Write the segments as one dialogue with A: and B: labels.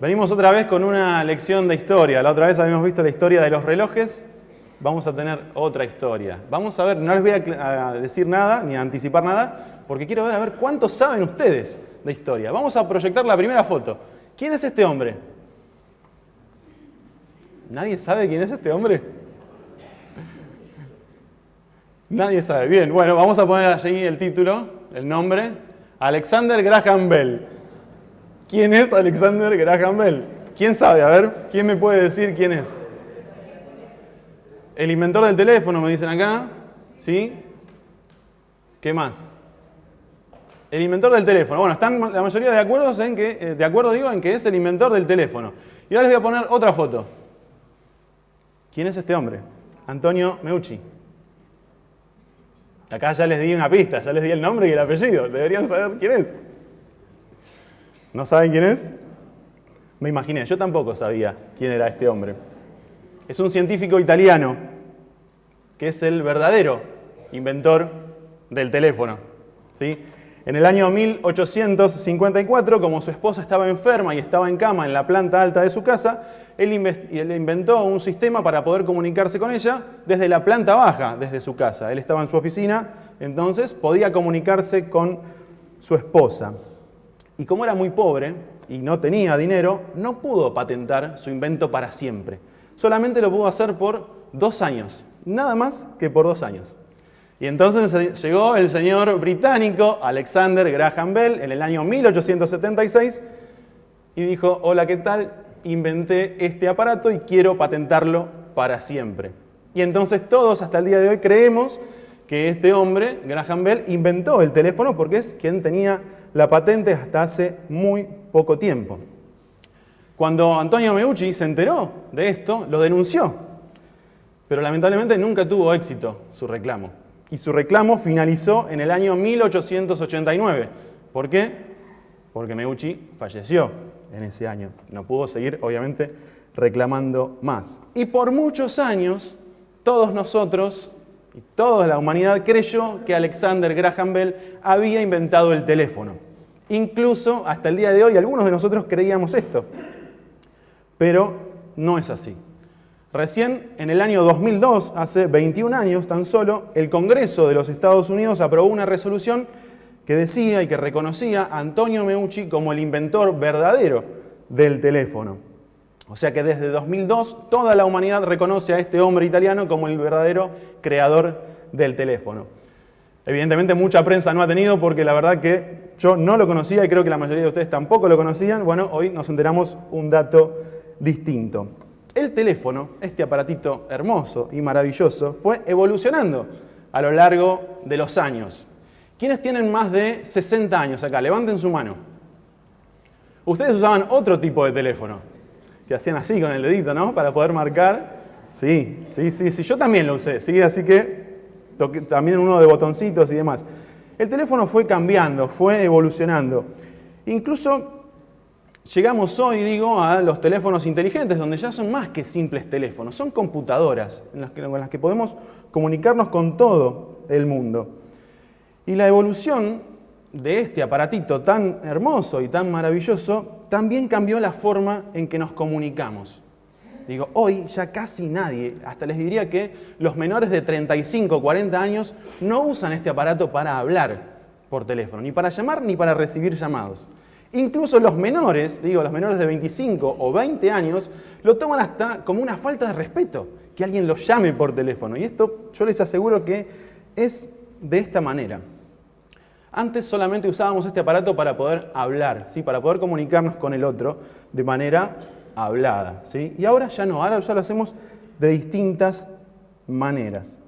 A: Venimos otra vez con una lección de historia. La otra vez habíamos visto la historia de los relojes. Vamos a tener otra historia. Vamos a ver, no les voy a decir nada, ni a anticipar nada, porque quiero ver a ver cuántos saben ustedes de historia. Vamos a proyectar la primera foto. ¿Quién es este hombre? ¿Nadie sabe quién es este hombre? Nadie sabe. Bien, bueno, vamos a poner allí el título, el nombre. Alexander Graham Bell. ¿Quién es Alexander Graham Bell? ¿Quién sabe? A ver, ¿quién me puede decir quién es? El inventor del teléfono, me dicen acá. ¿Sí? ¿Qué más? El inventor del teléfono. Bueno, están la mayoría de acuerdo en que es el inventor del teléfono. Y ahora les voy a poner otra foto. ¿Quién es este hombre? Antonio Meucci. Acá ya les di una pista, ya les di el nombre y el apellido. Deberían saber quién es. ¿No saben quién es? Me imaginé, yo tampoco sabía quién era este hombre. Es un científico italiano que es el verdadero inventor del teléfono. ¿Sí? En el año 1854, como su esposa estaba enferma y estaba en cama en la planta alta de su casa, él inventó un sistema para poder comunicarse con ella desde la planta baja, desde su casa. Él estaba en su oficina, entonces podía comunicarse con su esposa. Y como era muy pobre y no tenía dinero, no pudo patentar su invento para siempre. Solamente lo pudo hacer por 2 años, nada más que por 2 años. Y entonces llegó el señor británico Alexander Graham Bell en el año 1876 y dijo: hola, ¿qué tal? Inventé este aparato y quiero patentarlo para siempre. Y entonces todos hasta el día de hoy creemos que este hombre, Graham Bell, inventó el teléfono porque es quien tenía la patente hasta hace muy poco tiempo. Cuando Antonio Meucci se enteró de esto, lo denunció, pero lamentablemente nunca tuvo éxito su reclamo. Y su reclamo finalizó en el año 1889. ¿Por qué? Porque Meucci falleció en ese año. No pudo seguir, obviamente, reclamando más. Y por muchos años, todos nosotros y toda la humanidad creyó que Alexander Graham Bell había inventado el teléfono. Incluso hasta el día de hoy algunos de nosotros creíamos esto. Pero no es así. Recién en el año 2002, hace 21 años tan solo, el Congreso de los Estados Unidos aprobó una resolución que decía y que reconocía a Antonio Meucci como el inventor verdadero del teléfono. O sea que desde 2002 toda la humanidad reconoce a este hombre italiano como el verdadero creador del teléfono. Evidentemente mucha prensa no ha tenido porque la verdad que yo no lo conocía y creo que la mayoría de ustedes tampoco lo conocían. Bueno, hoy nos enteramos un dato distinto. El teléfono, este aparatito hermoso y maravilloso, fue evolucionando a lo largo de los años. ¿Quiénes tienen más de 60 años acá? Levanten su mano. Ustedes usaban otro tipo de teléfono, que hacían así con el dedito, ¿no? Para poder marcar. Sí, yo también lo usé, ¿sí? Así que también uno de botoncitos y demás. El teléfono fue cambiando, fue evolucionando. Incluso llegamos hoy, a los teléfonos inteligentes, donde ya son más que simples teléfonos, son computadoras con las que podemos comunicarnos con todo el mundo. Y la evolución de este aparatito tan hermoso y tan maravilloso también cambió la forma en que nos comunicamos. Hoy ya casi nadie, hasta les diría que los menores de 35 o 40 años no usan este aparato para hablar por teléfono, ni para llamar ni para recibir llamados. Incluso los menores, los menores de 25 o 20 años, lo toman hasta como una falta de respeto, que alguien los llame por teléfono. Y esto yo les aseguro que es de esta manera. Antes solamente usábamos este aparato para poder hablar, ¿sí? Para poder comunicarnos con el otro de manera hablada, ¿sí? Y ahora ya no, ahora ya lo hacemos de distintas maneras.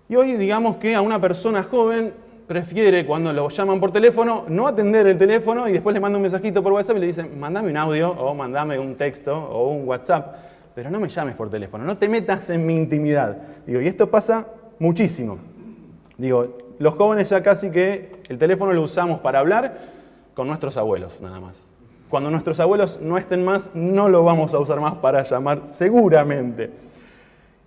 A: Y hoy digamos que a una persona joven prefiere, cuando lo llaman por teléfono, no atender el teléfono y después le manda un mensajito por WhatsApp y le dicen: mandame un audio o mandame un texto o un WhatsApp, pero no me llames por teléfono, no te metas en mi intimidad. Y esto pasa muchísimo. Los jóvenes ya casi que el teléfono lo usamos para hablar con nuestros abuelos, nada más. Cuando nuestros abuelos no estén más, no lo vamos a usar más para llamar, seguramente.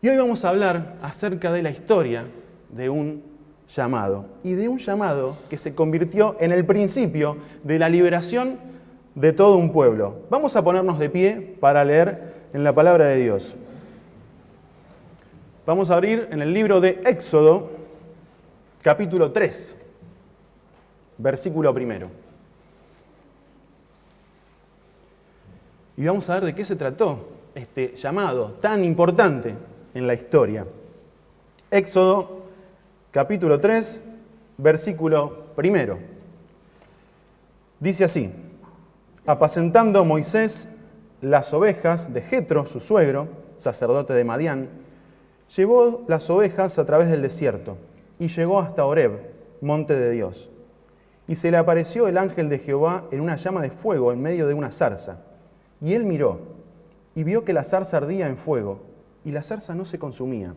A: Y hoy vamos a hablar acerca de la historia de un llamado. Y de un llamado que se convirtió en el principio de la liberación de todo un pueblo. Vamos a ponernos de pie para leer en la palabra de Dios. Vamos a abrir en el libro de Éxodo, capítulo 3, versículo 1. Y vamos a ver de qué se trató este llamado tan importante en la historia. Éxodo, capítulo 3, versículo 1. Dice así: apacentando Moisés las ovejas de Jetro, su suegro, sacerdote de Madián, llevó las ovejas a través del desierto y llegó hasta Horeb, monte de Dios. Y se le apareció el ángel de Jehová en una llama de fuego en medio de una zarza. Y él miró y vio que la zarza ardía en fuego y la zarza no se consumía.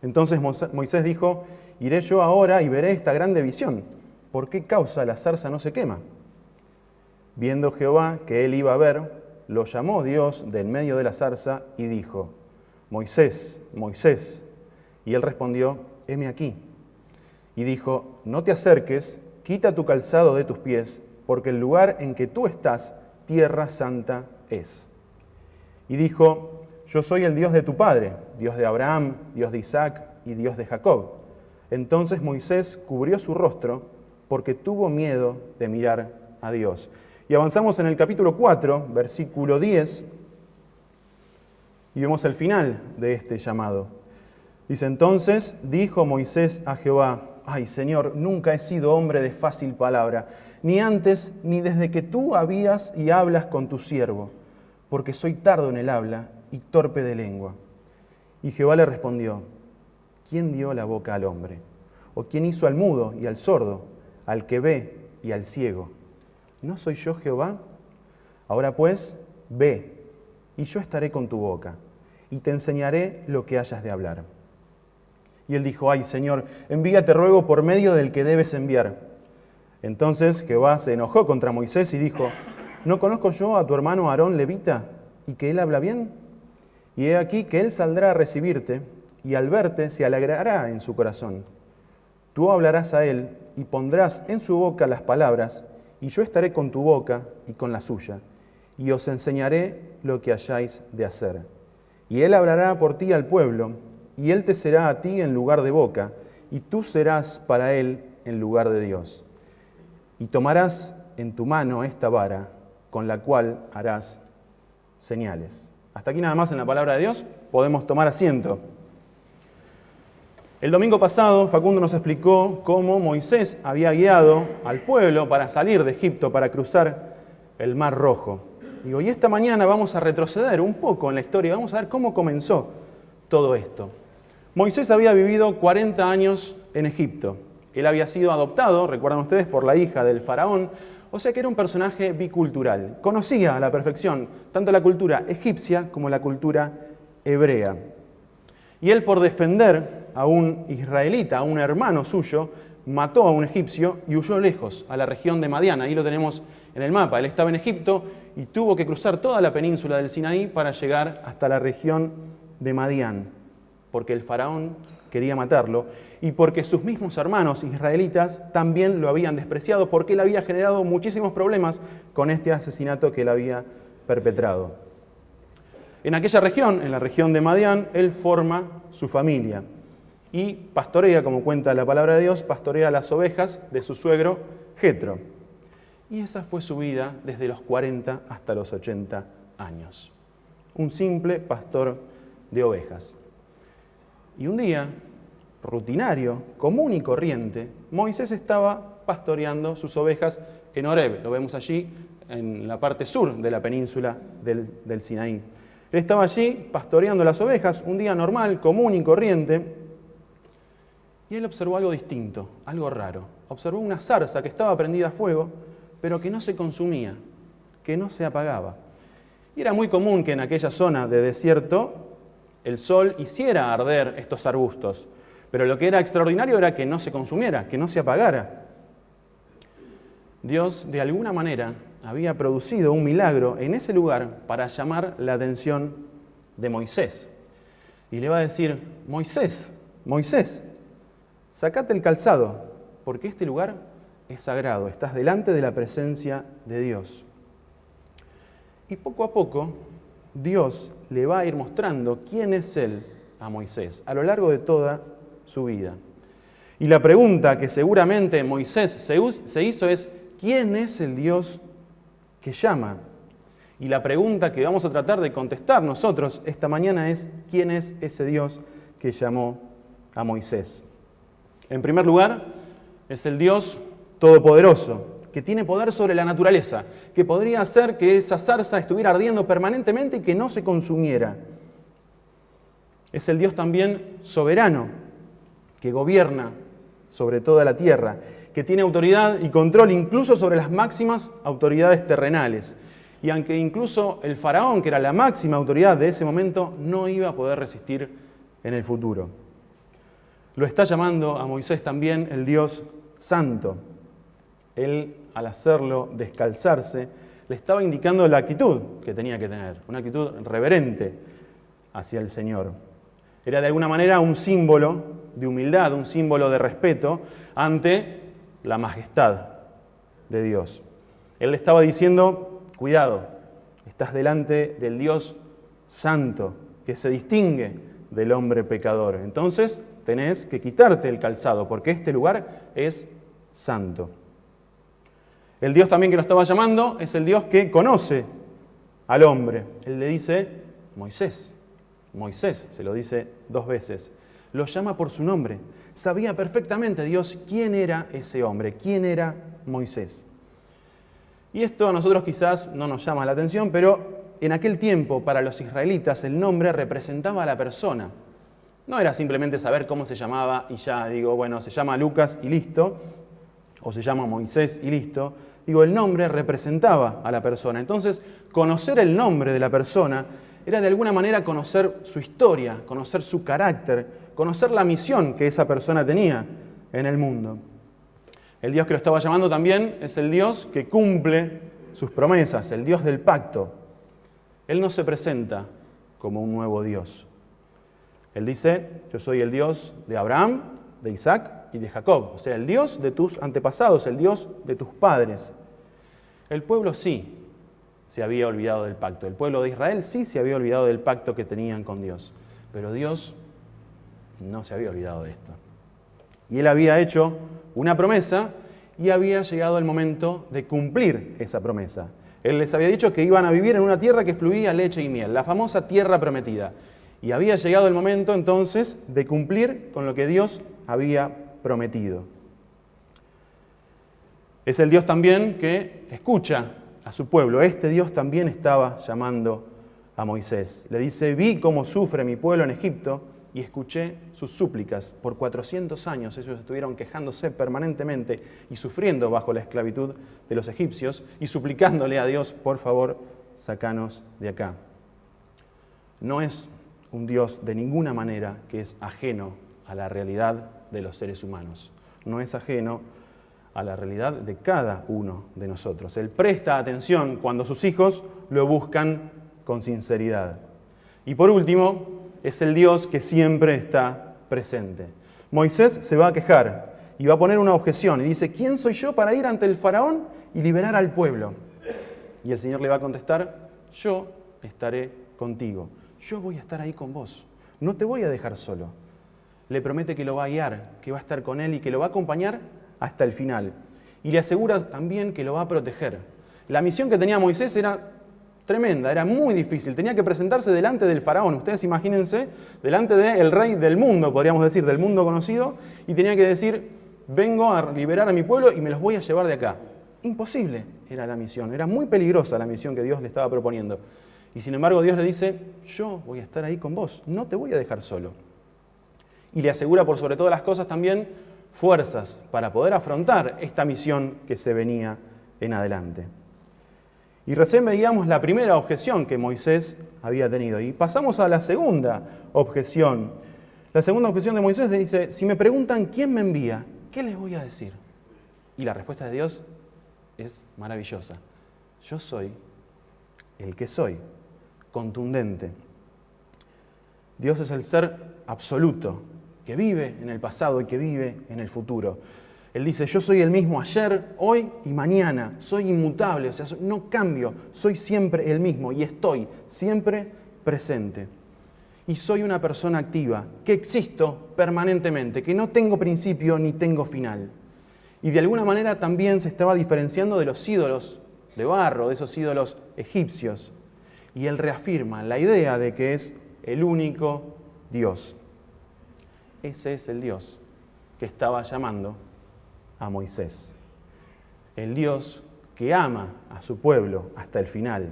A: Entonces Moisés dijo: iré yo ahora y veré esta grande visión. ¿Por qué causa la zarza no se quema? Viendo Jehová que él iba a ver, lo llamó Dios del medio de la zarza y dijo: Moisés, Moisés. Y él respondió: heme aquí. Y dijo: no te acerques, quita tu calzado de tus pies, porque el lugar en que tú estás, tierra santa es. Y dijo: yo soy el Dios de tu padre, Dios de Abraham, Dios de Isaac y Dios de Jacob. Entonces Moisés cubrió su rostro porque tuvo miedo de mirar a Dios. Y avanzamos en el capítulo 4, versículo 10, y vemos el final de este llamado. Dice: entonces dijo Moisés a Jehová: ay, Señor, nunca he sido hombre de fácil palabra, ni antes ni desde que tú habías y hablas con tu siervo, porque soy tardo en el habla y torpe de lengua. Y Jehová le respondió: ¿quién dio la boca al hombre? ¿O quién hizo al mudo y al sordo, al que ve y al ciego? ¿No soy yo Jehová? Ahora pues, ve, y yo estaré con tu boca, y te enseñaré lo que hayas de hablar. Y él dijo: ay, Señor, envíate ruego por medio del que debes enviar. Entonces Jehová se enojó contra Moisés y dijo: ¿no conozco yo a tu hermano Aarón levita, y que él habla bien? Y he aquí que él saldrá a recibirte, y al verte se alegrará en su corazón. Tú hablarás a él, y pondrás en su boca las palabras, y yo estaré con tu boca y con la suya, y os enseñaré lo que hayáis de hacer. Y él hablará por ti al pueblo, y él te será a ti en lugar de boca, y tú serás para él en lugar de Dios. Y tomarás en tu mano esta vara, con la cual harás señales. Hasta aquí nada más en la palabra de Dios. Podemos tomar asiento. El domingo pasado, Facundo nos explicó cómo Moisés había guiado al pueblo para salir de Egipto, para cruzar el Mar Rojo. Y esta mañana vamos a retroceder un poco en la historia, vamos a ver cómo comenzó todo esto. Moisés había vivido 40 años en Egipto. Él había sido adoptado, recuerdan ustedes, por la hija del faraón, o sea que era un personaje bicultural. Conocía a la perfección tanto la cultura egipcia como la cultura hebrea. Y él, por defender a un israelita, a un hermano suyo, mató a un egipcio y huyó lejos, a la región de Madián. Ahí lo tenemos en el mapa. Él estaba en Egipto y tuvo que cruzar toda la península del Sinaí para llegar hasta la región de Madián, porque el faraón quería matarlo y porque sus mismos hermanos israelitas también lo habían despreciado, porque él había generado muchísimos problemas con este asesinato que él había perpetrado. En aquella región, en la región de Madián, él forma su familia y pastorea, como cuenta la palabra de Dios, pastorea las ovejas de su suegro Jetro. Y esa fue su vida desde los 40 hasta los 80 años. Un simple pastor de ovejas. Y un día, rutinario, común y corriente, Moisés estaba pastoreando sus ovejas en Horeb. Lo vemos allí en la parte sur de la península del Sinaí. Él estaba allí pastoreando las ovejas, un día normal, común y corriente, y él observó algo distinto, algo raro. Observó una zarza que estaba prendida a fuego, pero que no se consumía, que no se apagaba. Y era muy común que en aquella zona de desierto el sol hiciera arder estos arbustos, pero lo que era extraordinario era que no se consumiera, que no se apagara. Dios, de alguna manera, había producido un milagro en ese lugar para llamar la atención de Moisés. Y le va a decir: Moisés, Moisés, sacate el calzado, porque este lugar es sagrado, estás delante de la presencia de Dios. Y poco a poco, Dios le va a ir mostrando quién es Él a Moisés a lo largo de toda su vida. Y la pregunta que seguramente Moisés se hizo es, ¿quién es el Dios que llama? Y la pregunta que vamos a tratar de contestar nosotros esta mañana es, ¿quién es ese Dios que llamó a Moisés? En primer lugar, es el Dios todopoderoso, que tiene poder sobre la naturaleza, que podría hacer que esa zarza estuviera ardiendo permanentemente y que no se consumiera. Es el Dios también soberano, que gobierna sobre toda la tierra, que tiene autoridad y control incluso sobre las máximas autoridades terrenales. Y aunque incluso el faraón, que era la máxima autoridad de ese momento, no iba a poder resistir en el futuro. Lo está llamando a Moisés también el Dios santo. Él, al hacerlo descalzarse, le estaba indicando la actitud que tenía que tener, una actitud reverente hacia el Señor. Era de alguna manera un símbolo de humildad, un símbolo de respeto ante la majestad de Dios. Él le estaba diciendo, cuidado, estás delante del Dios santo, que se distingue del hombre pecador. Entonces tenés que quitarte el calzado, porque este lugar es santo. El Dios también que lo estaba llamando es el Dios que conoce al hombre. Él le dice, Moisés. Moisés, se lo dice 2 veces. Lo llama por su nombre. Sabía perfectamente Dios quién era ese hombre, quién era Moisés. Y esto a nosotros quizás no nos llama la atención, pero en aquel tiempo para los israelitas el nombre representaba a la persona. No era simplemente saber cómo se llamaba y ya digo, bueno, se llama Lucas y listo, o se llama Moisés y listo. Digo, el nombre representaba a la persona. Entonces, conocer el nombre de la persona era de alguna manera conocer su historia, conocer su carácter, conocer la misión que esa persona tenía en el mundo. El Dios que lo estaba llamando también es el Dios que cumple sus promesas, el Dios del pacto. Él no se presenta como un nuevo Dios. Él dice, yo soy el Dios de Abraham, de Isaac y de Jacob. O sea, el Dios de tus antepasados, el Dios de tus padres. El pueblo sí se había olvidado del pacto. El pueblo de Israel sí se había olvidado del pacto que tenían con Dios. Pero Dios no se había olvidado de esto. Y Él había hecho una promesa y había llegado el momento de cumplir esa promesa. Él les había dicho que iban a vivir en una tierra que fluía leche y miel, la famosa tierra prometida. Y había llegado el momento entonces de cumplir con lo que Dios había prometido. Es el Dios también que escucha a su pueblo. Este Dios también estaba llamando a Moisés. Le dice, vi cómo sufre mi pueblo en Egipto y escuché sus súplicas. Por 400 años ellos estuvieron quejándose permanentemente y sufriendo bajo la esclavitud de los egipcios y suplicándole a Dios, por favor, sácanos de acá. No es un Dios de ninguna manera que es ajeno a la realidad de los seres humanos. No es ajeno a la realidad de cada uno de nosotros. Él presta atención cuando sus hijos lo buscan con sinceridad. Y por último, es el Dios que siempre está presente. Moisés se va a quejar y va a poner una objeción y dice, ¿quién soy yo para ir ante el faraón y liberar al pueblo? Y el Señor le va a contestar, yo estaré contigo. Yo voy a estar ahí con vos. No te voy a dejar solo. Le promete que lo va a guiar, que va a estar con él y que lo va a acompañar hasta el final. Y le asegura también que lo va a proteger. La misión que tenía Moisés era tremenda, era muy difícil. Tenía que presentarse delante del faraón. Ustedes imagínense, delante del rey del mundo, podríamos decir, del mundo conocido, y tenía que decir, vengo a liberar a mi pueblo y me los voy a llevar de acá. Imposible era la misión. Era muy peligrosa la misión que Dios le estaba proponiendo. Y sin embargo Dios le dice, yo voy a estar ahí con vos, no te voy a dejar solo. Y le asegura por sobre todas las cosas también fuerzas para poder afrontar esta misión que se venía en adelante. Y recién veíamos la primera objeción que Moisés había tenido. Y pasamos a la segunda objeción. La segunda objeción de Moisés le dice, si me preguntan quién me envía, ¿qué les voy a decir? Y la respuesta de Dios es maravillosa. Yo soy el que soy. Contundente. Dios es el ser absoluto, que vive en el pasado y que vive en el futuro. Él dice, yo soy el mismo ayer, hoy y mañana, soy inmutable, o sea, no cambio, soy siempre el mismo y estoy siempre presente. Y soy una persona activa, que existo permanentemente, que no tengo principio ni tengo final. Y de alguna manera también se estaba diferenciando de los ídolos de barro, de esos ídolos egipcios. Y él reafirma la idea de que es el único Dios. Ese es el Dios que estaba llamando a Moisés. El Dios que ama a su pueblo hasta el final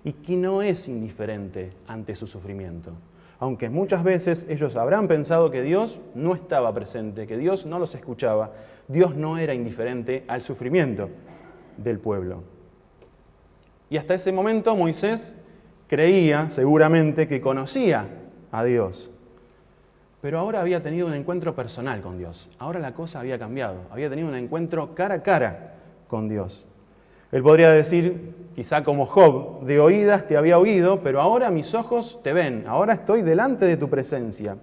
A: y que no es indiferente ante su sufrimiento. Aunque muchas veces ellos habrán pensado que Dios no estaba presente, que Dios no los escuchaba, Dios no era indiferente al sufrimiento del pueblo. Y hasta ese momento Moisés creía seguramente que conocía a Dios. Pero ahora había tenido un encuentro personal con Dios. Ahora la cosa había cambiado. Había tenido un encuentro cara a cara con Dios. Él podría decir, quizá como Job, de oídas te había oído, pero ahora mis ojos te ven. Ahora estoy delante de tu presencia.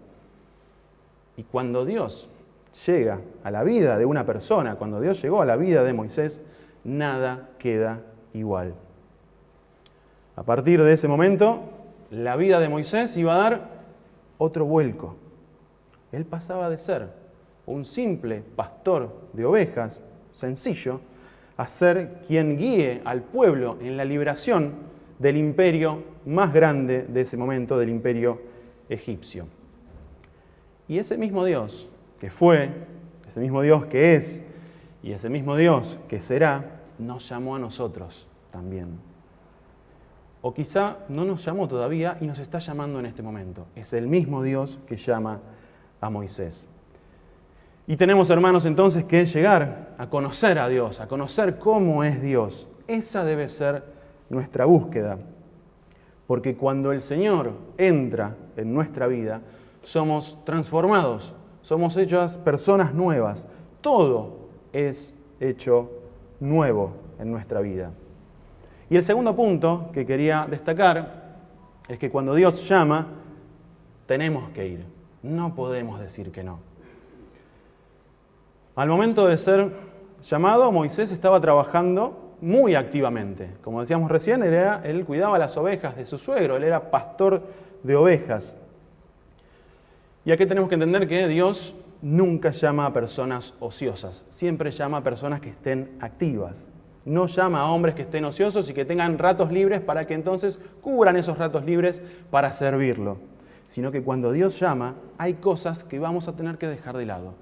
A: Y cuando Dios llega a la vida de una persona, cuando Dios llegó a la vida de Moisés, nada queda igual. A partir de ese momento, la vida de Moisés iba a dar otro vuelco. Él pasaba de ser un simple pastor de ovejas, sencillo, a ser quien guíe al pueblo en la liberación del imperio más grande de ese momento, del imperio egipcio. Y ese mismo Dios que fue, ese mismo Dios que es y ese mismo Dios que será, nos llamó a nosotros también. O quizá no nos llamó todavía y nos está llamando en este momento. Es el mismo Dios que llama a Moisés. Y tenemos, hermanos, entonces que llegar a conocer a Dios, a conocer cómo es Dios. Esa debe ser nuestra búsqueda. Porque cuando el Señor entra en nuestra vida, somos transformados, somos hechas personas nuevas. Todo es hecho nuevo en nuestra vida. Y el segundo punto que quería destacar es que cuando Dios llama, tenemos que ir. No podemos decir que no. Al momento de ser llamado, Moisés estaba trabajando muy activamente. Como decíamos recién, él cuidaba las ovejas de su suegro, él era pastor de ovejas. Y aquí tenemos que entender que Dios nunca llama a personas ociosas, siempre llama a personas que estén activas. No llama a hombres que estén ociosos y que tengan ratos libres para que entonces cubran esos ratos libres para servirlo. Sino que cuando Dios llama, hay cosas que vamos a tener que dejar de lado.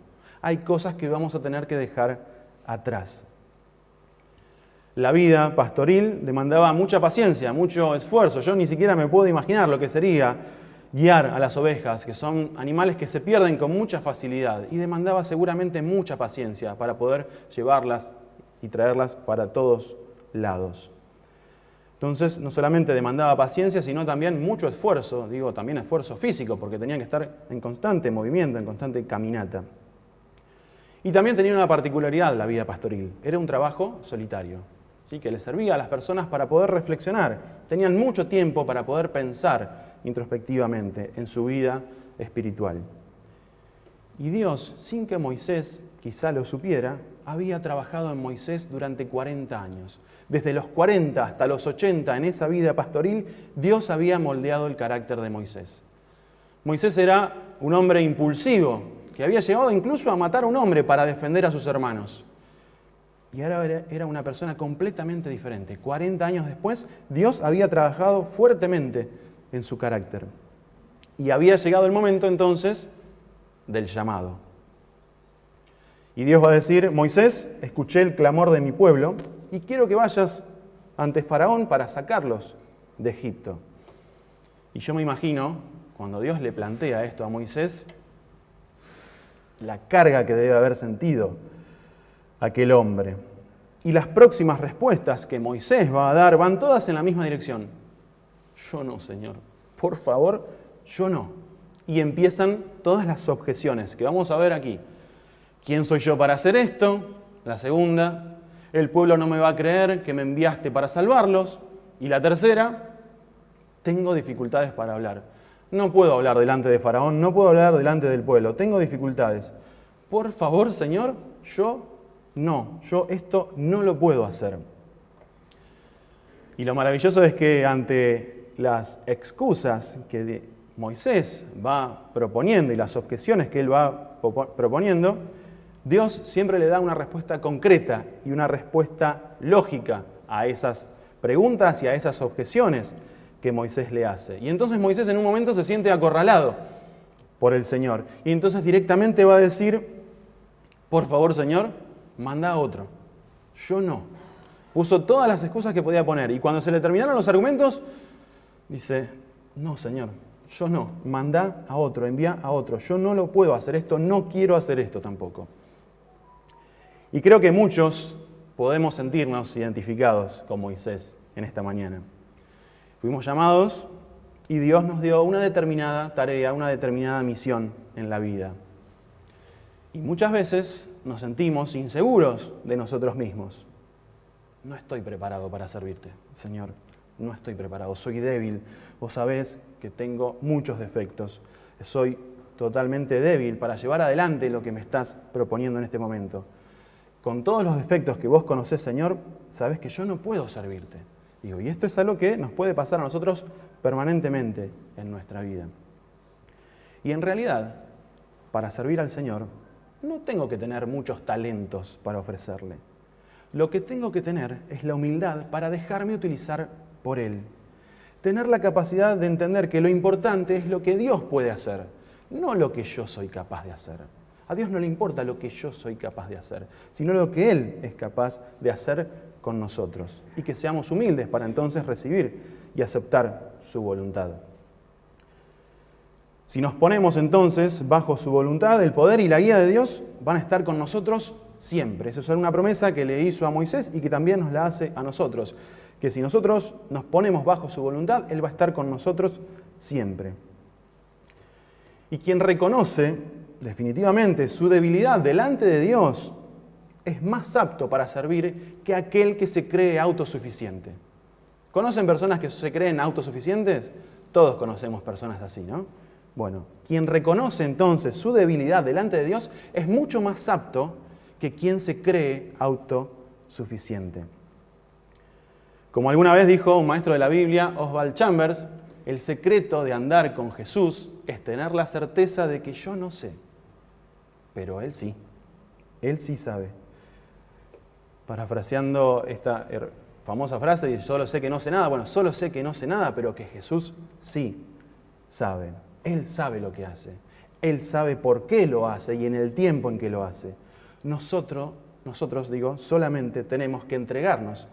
A: Hay cosas que vamos a tener que dejar atrás. La vida pastoril demandaba mucha paciencia, mucho esfuerzo. Yo ni siquiera me puedo imaginar lo que sería guiar a las ovejas, que son animales que se pierden con mucha facilidad. Y demandaba seguramente mucha paciencia para poder llevarlas y traerlas para todos lados. Entonces, no solamente demandaba paciencia, sino también mucho esfuerzo, también esfuerzo físico, porque tenían que estar en constante movimiento, en constante caminata. Y también tenía una particularidad la vida pastoril, era un trabajo solitario, ¿sí? Que le servía a las personas para poder reflexionar. Tenían mucho tiempo para poder pensar introspectivamente en su vida espiritual. Y Dios, sin que Moisés quizá lo supiera, había trabajado en Moisés durante 40 años. Desde los 40 hasta los 80 en esa vida pastoril, Dios había moldeado el carácter de Moisés. Moisés era un hombre impulsivo, que había llegado incluso a matar a un hombre para defender a sus hermanos. Y ahora era una persona completamente diferente. 40 años después, Dios había trabajado fuertemente en su carácter. Y había llegado el momento entonces del llamado. Y Dios va a decir, Moisés, escuché el clamor de mi pueblo y quiero que vayas ante Faraón para sacarlos de Egipto. Y yo me imagino, cuando Dios le plantea esto a Moisés, la carga que debe haber sentido aquel hombre. Y las próximas respuestas que Moisés va a dar van todas en la misma dirección. Yo no, Señor. Por favor, yo no. Y empiezan todas las objeciones que vamos a ver aquí. ¿Quién soy yo para hacer esto? La segunda, el pueblo no me va a creer que me enviaste para salvarlos. Y la tercera, tengo dificultades para hablar. No puedo hablar delante de Faraón, no puedo hablar delante del pueblo, tengo dificultades. Por favor, Señor, yo no, yo esto no lo puedo hacer. Y lo maravilloso es que ante las excusas que Moisés va proponiendo y las objeciones que él va proponiendo, Dios siempre le da una respuesta concreta y una respuesta lógica a esas preguntas y a esas objeciones que Moisés le hace. Y entonces Moisés en un momento se siente acorralado por el Señor. Y entonces directamente va a decir, por favor, Señor, manda a otro. Yo no. Puso todas las excusas que podía poner. Y cuando se le terminaron los argumentos, dice, no, Señor, yo no. Manda a otro, envía a otro. Yo no lo puedo hacer esto, no quiero hacer esto tampoco. Y creo que muchos podemos sentirnos identificados con Moisés en esta mañana. Fuimos llamados y Dios nos dio una determinada tarea, una determinada misión en la vida. Y muchas veces nos sentimos inseguros de nosotros mismos. No estoy preparado para servirte, Señor. No estoy preparado, soy débil. Vos sabés que tengo muchos defectos. Soy totalmente débil para llevar adelante lo que me estás proponiendo en este momento. Con todos los defectos que vos conocés, Señor, sabés que yo no puedo servirte. Digo, y esto es algo que nos puede pasar a nosotros permanentemente en nuestra vida. Y en realidad, para servir al Señor, no tengo que tener muchos talentos para ofrecerle. Lo que tengo que tener es la humildad para dejarme utilizar por Él. Tener la capacidad de entender que lo importante es lo que Dios puede hacer, no lo que yo soy capaz de hacer. A Dios no le importa lo que yo soy capaz de hacer, sino lo que Él es capaz de hacer con nosotros. Y que seamos humildes para entonces recibir y aceptar su voluntad. Si nos ponemos entonces bajo su voluntad, el poder y la guía de Dios van a estar con nosotros siempre. Esa es una promesa que le hizo a Moisés y que también nos la hace a nosotros. Que si nosotros nos ponemos bajo su voluntad, Él va a estar con nosotros siempre. Y quien reconoce definitivamente su debilidad delante de Dios es más apto para servir que aquel que se cree autosuficiente. ¿Conocen personas que se creen autosuficientes? Todos conocemos personas así, ¿no? Bueno, quien reconoce entonces su debilidad delante de Dios es mucho más apto que quien se cree autosuficiente. Como alguna vez dijo un maestro de la Biblia, Oswald Chambers, el secreto de andar con Jesús es tener la certeza de que yo no sé, pero Él sí sabe. Parafraseando esta famosa frase, dice, solo sé que no sé nada. Bueno, solo sé que no sé nada, pero que Jesús sí sabe. Él sabe lo que hace. Él sabe por qué lo hace y en el tiempo en que lo hace. Nosotros solamente tenemos que entregarnos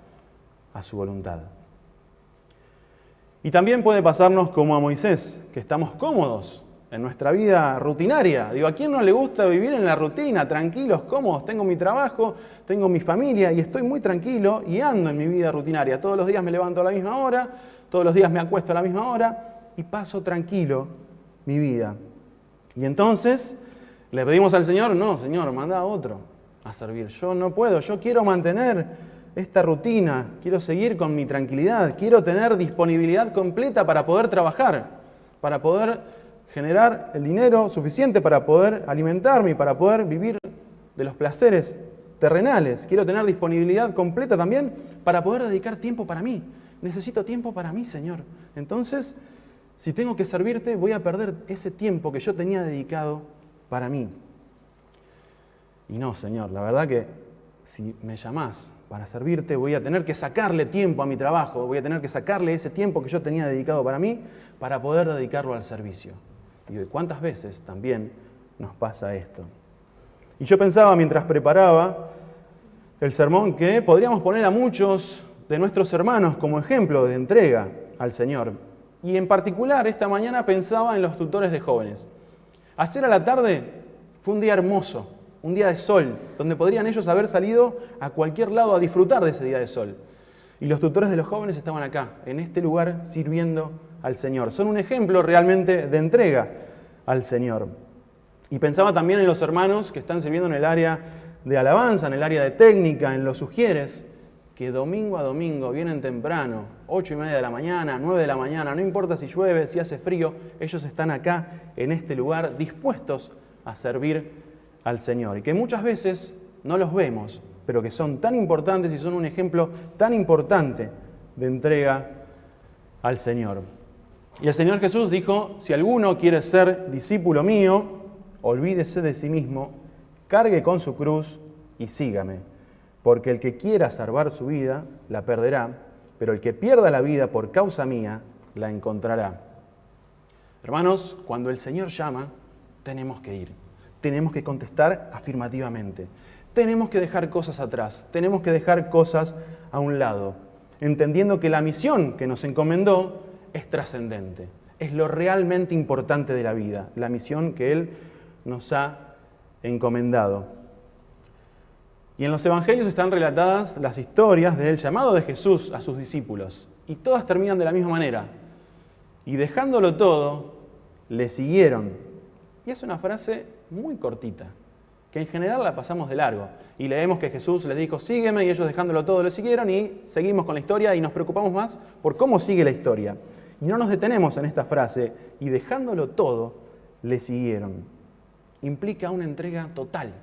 A: a su voluntad. Y también puede pasarnos como a Moisés, que estamos cómodos en nuestra vida rutinaria. ¿A quién no le gusta vivir en la rutina, tranquilos, cómodos? Tengo mi trabajo, tengo mi familia y estoy muy tranquilo y ando en mi vida rutinaria. Todos los días me levanto a la misma hora, todos los días me acuesto a la misma hora y paso tranquilo mi vida. Y entonces le pedimos al Señor, no, Señor, manda a otro a servir. Yo no puedo, yo quiero mantener esta rutina, quiero seguir con mi tranquilidad, quiero tener disponibilidad completa para poder trabajar, para poder generar el dinero suficiente para poder alimentarme y para poder vivir de los placeres terrenales. Quiero tener disponibilidad completa también para poder dedicar tiempo para mí. Necesito tiempo para mí, Señor. Entonces, si tengo que servirte, voy a perder ese tiempo que yo tenía dedicado para mí. Y no, Señor, la verdad que si me llamás para servirte, voy a tener que sacarle tiempo a mi trabajo, voy a tener que sacarle ese tiempo que yo tenía dedicado para mí para poder dedicarlo al servicio. Y ¿cuántas veces también nos pasa esto? Y yo pensaba mientras preparaba el sermón que podríamos poner a muchos de nuestros hermanos como ejemplo de entrega al Señor. Y en particular esta mañana pensaba en los tutores de jóvenes. Ayer a la tarde fue un día hermoso, un día de sol, donde podrían ellos haber salido a cualquier lado a disfrutar de ese día de sol. Y los tutores de los jóvenes estaban acá, en este lugar, sirviendo al Señor. Son un ejemplo realmente de entrega al Señor. Y pensaba también en los hermanos que están sirviendo en el área de alabanza, en el área de técnica, en los sugieres, que domingo a domingo vienen temprano, 8:30 de la mañana, 9 de la mañana, no importa si llueve, si hace frío, ellos están acá, en este lugar, dispuestos a servir al Señor. Y que muchas veces no los vemos pero que son tan importantes y son un ejemplo tan importante de entrega al Señor. Y el Señor Jesús dijo, si alguno quiere ser discípulo mío, olvídese de sí mismo, cargue con su cruz y sígame. Porque el que quiera salvar su vida, la perderá, pero el que pierda la vida por causa mía, la encontrará. Hermanos, cuando el Señor llama, tenemos que ir. Tenemos que contestar afirmativamente. Tenemos que dejar cosas atrás. Tenemos que dejar cosas a un lado, entendiendo que la misión que nos encomendó es trascendente. Es lo realmente importante de la vida, la misión que Él nos ha encomendado. Y en los evangelios están relatadas las historias del llamado de Jesús a sus discípulos. Y todas terminan de la misma manera. Y dejándolo todo, le siguieron. Y es una frase muy cortita, que en general la pasamos de largo. Y leemos que Jesús les dijo, sígueme, y ellos dejándolo todo le siguieron, y seguimos con la historia y nos preocupamos más por cómo sigue la historia. Y no nos detenemos en esta frase, y dejándolo todo, le siguieron. Implica una entrega total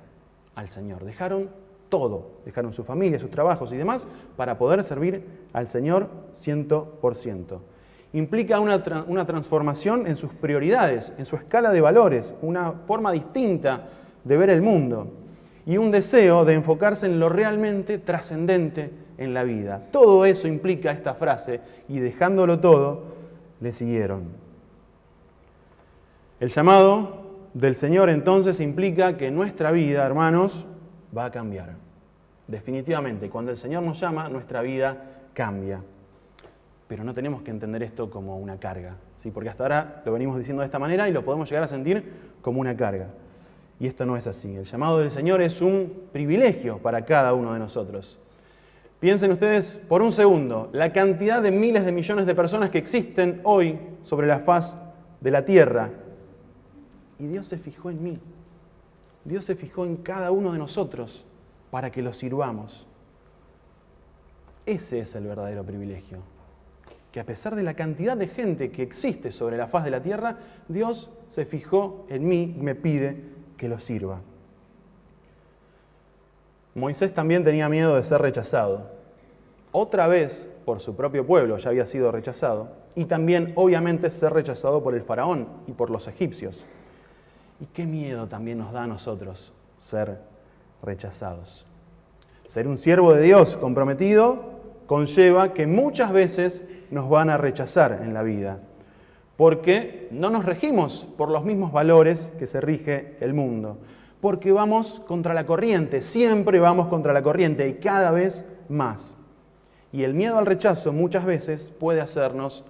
A: al Señor. Dejaron todo, dejaron su familia, sus trabajos y demás, para poder servir al Señor 100%. Implica una transformación en sus prioridades, en su escala de valores, una forma distinta de ver el mundo y un deseo de enfocarse en lo realmente trascendente en la vida. Todo eso implica esta frase, y dejándolo todo, le siguieron. El llamado del Señor entonces implica que nuestra vida, hermanos, va a cambiar. Definitivamente, cuando el Señor nos llama, nuestra vida cambia. Pero no tenemos que entender esto como una carga, ¿sí? Porque hasta ahora lo venimos diciendo de esta manera y lo podemos llegar a sentir como una carga. Y esto no es así. El llamado del Señor es un privilegio para cada uno de nosotros. Piensen ustedes por un segundo la cantidad de miles de millones de personas que existen hoy sobre la faz de la tierra. Y Dios se fijó en mí. Dios se fijó en cada uno de nosotros para que lo sirvamos. Ese es el verdadero privilegio. Que a pesar de la cantidad de gente que existe sobre la faz de la tierra, Dios se fijó en mí y me pide que lo sirva. Moisés también tenía miedo de ser rechazado. Otra vez por su propio pueblo ya había sido rechazado. Y también, obviamente, ser rechazado por el faraón y por los egipcios. Y qué miedo también nos da a nosotros ser rechazados. Ser un siervo de Dios comprometido conlleva que muchas veces nos van a rechazar en la vida, porque no nos regimos por los mismos valores que se rige el mundo, porque vamos contra la corriente, siempre vamos contra la corriente y cada vez más. Y el miedo al rechazo muchas veces puede hacernos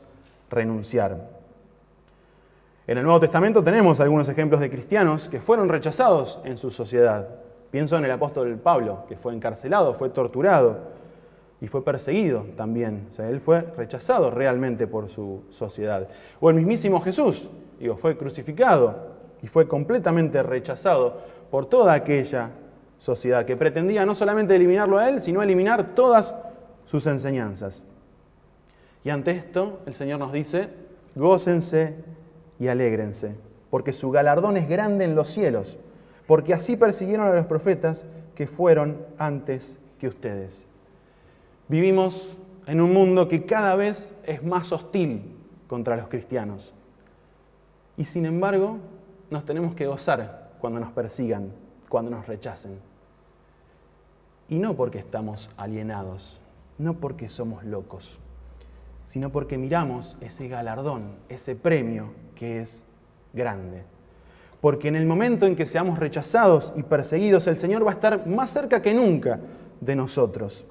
A: renunciar. En el Nuevo Testamento tenemos algunos ejemplos de cristianos que fueron rechazados en su sociedad. Pienso en el apóstol Pablo, que fue encarcelado, fue torturado y fue perseguido también. O sea, él fue rechazado realmente por su sociedad. O el mismísimo Jesús, fue crucificado y fue completamente rechazado por toda aquella sociedad que pretendía no solamente eliminarlo a él, sino eliminar todas sus enseñanzas. Y ante esto, el Señor nos dice, gócense y alégrense, porque su galardón es grande en los cielos, porque así persiguieron a los profetas que fueron antes que ustedes. Vivimos en un mundo que cada vez es más hostil contra los cristianos. Y sin embargo, nos tenemos que gozar cuando nos persigan, cuando nos rechacen. Y no porque estamos alienados, no porque somos locos, sino porque miramos ese galardón, ese premio que es grande. Porque en el momento en que seamos rechazados y perseguidos, el Señor va a estar más cerca que nunca de nosotros.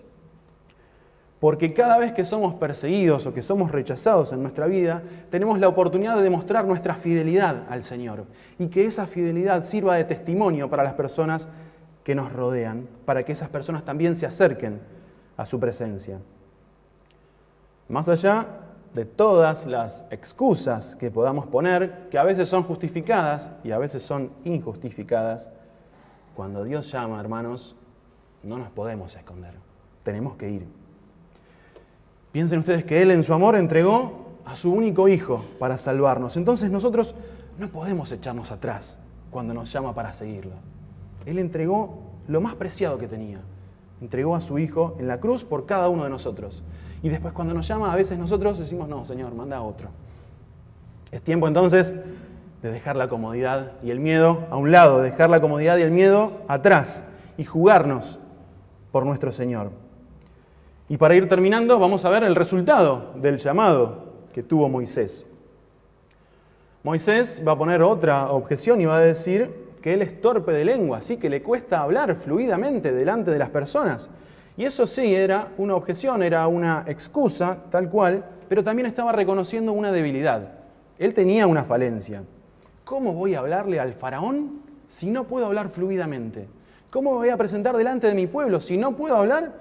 A: Porque cada vez que somos perseguidos o que somos rechazados en nuestra vida, tenemos la oportunidad de demostrar nuestra fidelidad al Señor y que esa fidelidad sirva de testimonio para las personas que nos rodean, para que esas personas también se acerquen a su presencia. Más allá de todas las excusas que podamos poner, que a veces son justificadas y a veces son injustificadas, cuando Dios llama, hermanos, no nos podemos esconder, tenemos que ir. Piensen ustedes que Él en su amor entregó a su único Hijo para salvarnos. Entonces nosotros no podemos echarnos atrás cuando nos llama para seguirlo. Él entregó lo más preciado que tenía, Entregó a su Hijo en la cruz por cada uno de nosotros. Y después cuando nos llama, a veces nosotros decimos, no, Señor, manda a otro. Es tiempo entonces de dejar la comodidad y el miedo a un lado, dejar la comodidad y el miedo atrás y jugarnos por nuestro Señor. Y para ir terminando, vamos a ver el resultado del llamado que tuvo Moisés. Moisés va a poner otra objeción y va a decir que él es torpe de lengua, ¿sí? Que le cuesta hablar fluidamente delante de las personas. Y eso sí, era una objeción, era una excusa, tal cual, pero también estaba reconociendo una debilidad. Él tenía una falencia. ¿Cómo voy a hablarle al faraón si no puedo hablar fluidamente? ¿Cómo me voy a presentar delante de mi pueblo si no puedo hablar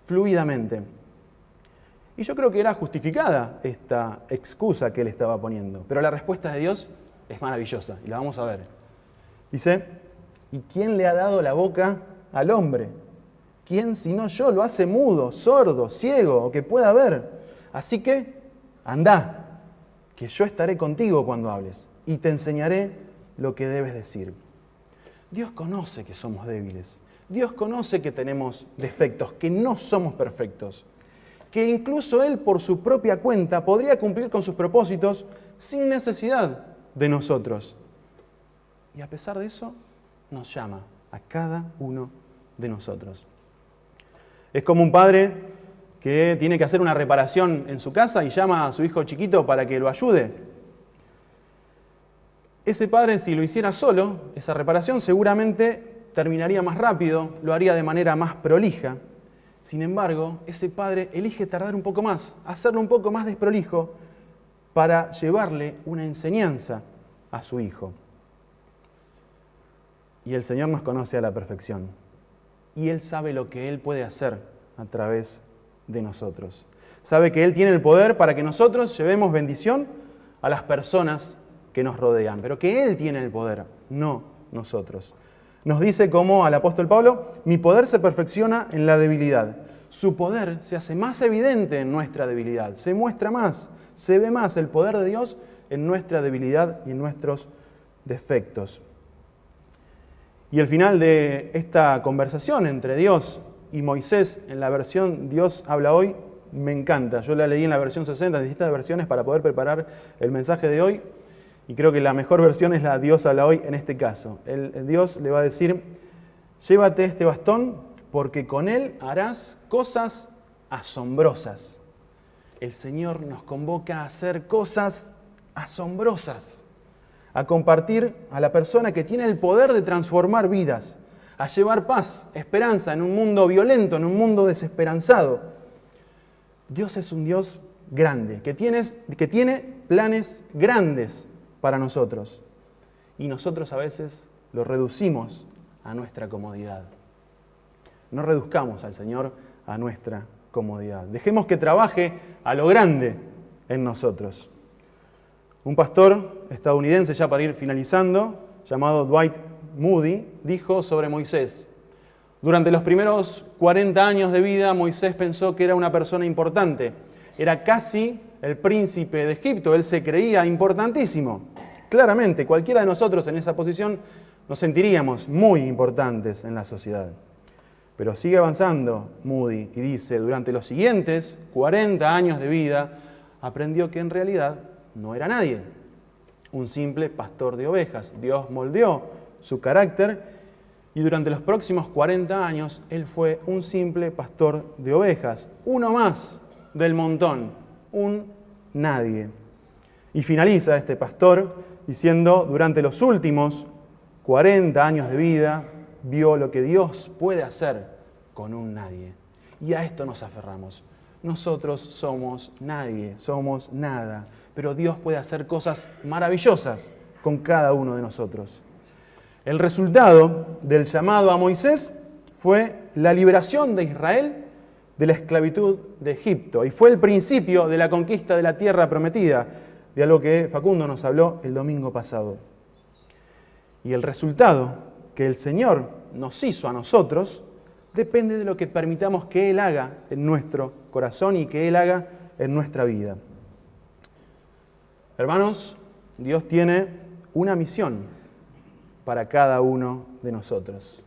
A: fluidamente? Y yo creo que era justificada esta excusa que él estaba poniendo. Pero la respuesta de Dios es maravillosa y la vamos a ver. Dice, ¿y quién le ha dado la boca al hombre? ¿Quién sino yo lo hace mudo, sordo, ciego o que pueda ver? Así que andá, que yo estaré contigo cuando hables y te enseñaré lo que debes decir. Dios conoce que somos débiles. Dios conoce que tenemos defectos, que no somos perfectos. Que incluso Él por su propia cuenta podría cumplir con sus propósitos sin necesidad de nosotros. Y a pesar de eso, nos llama a cada uno de nosotros. Es como un padre que tiene que hacer una reparación en su casa y llama a su hijo chiquito para que lo ayude. Ese padre, si lo hiciera solo, esa reparación seguramente terminaría más rápido, lo haría de manera más prolija. Sin embargo, ese padre elige tardar un poco más, hacerlo un poco más desprolijo para llevarle una enseñanza a su hijo. Y el Señor nos conoce a la perfección. Y Él sabe lo que Él puede hacer a través de nosotros. Sabe que Él tiene el poder para que nosotros llevemos bendición a las personas que nos rodean. Pero que Él tiene el poder, no nosotros. Nos dice como al apóstol Pablo, mi poder se perfecciona en la debilidad. Su poder se hace más evidente en nuestra debilidad. Se muestra más, se ve más el poder de Dios en nuestra debilidad y en nuestros defectos. Y el final de esta conversación entre Dios y Moisés, en la versión Dios habla hoy, me encanta. Yo la leí en la versión 60, en distintas versiones para poder preparar el mensaje de hoy. Y creo que la mejor versión es la Dios habla hoy en este caso. Dios le va a decir, llévate este bastón porque con él harás cosas asombrosas. El Señor nos convoca a hacer cosas asombrosas, a compartir a la persona que tiene el poder de transformar vidas, a llevar paz, esperanza en un mundo violento, en un mundo desesperanzado. Dios es un Dios grande, que tiene planes grandes para nosotros. Y nosotros a veces lo reducimos a nuestra comodidad. No reduzcamos al Señor a nuestra comodidad. Dejemos que trabaje a lo grande en nosotros. Un pastor estadounidense, ya para ir finalizando, llamado Dwight Moody, dijo sobre Moisés: durante los primeros 40 años de vida, Moisés pensó que era una persona importante. Era casi el príncipe de Egipto, él se creía importantísimo. Claramente, cualquiera de nosotros en esa posición nos sentiríamos muy importantes en la sociedad. Pero sigue avanzando Moody y dice, durante los siguientes 40 años de vida, aprendió que en realidad no era nadie. Un simple pastor de ovejas. Dios moldeó su carácter y durante los próximos 40 años él fue un simple pastor de ovejas. Uno más del montón. Un nadie. Y finaliza este pastor diciendo, durante los últimos 40 años de vida, vio lo que Dios puede hacer con un nadie. Y a esto nos aferramos. Nosotros somos nadie, somos nada, pero Dios puede hacer cosas maravillosas con cada uno de nosotros. El resultado del llamado a Moisés fue la liberación de Israel de la esclavitud de Egipto y fue el principio de la conquista de la tierra prometida, de algo que Facundo nos habló el domingo pasado. Y el resultado que el Señor nos hizo a nosotros depende de lo que permitamos que Él haga en nuestro corazón y que Él haga en nuestra vida. Hermanos, Dios tiene una misión para cada uno de nosotros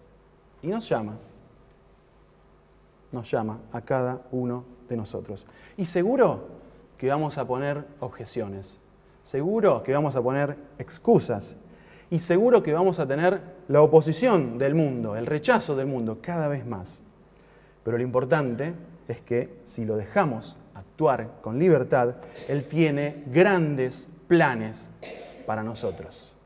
A: y nos llama. nos llama a cada uno de nosotros. Y seguro que vamos a poner objeciones, seguro que vamos a poner excusas y seguro que vamos a tener la oposición del mundo, el rechazo del mundo cada vez más. Pero lo importante es que si lo dejamos actuar con libertad, Él tiene grandes planes para nosotros.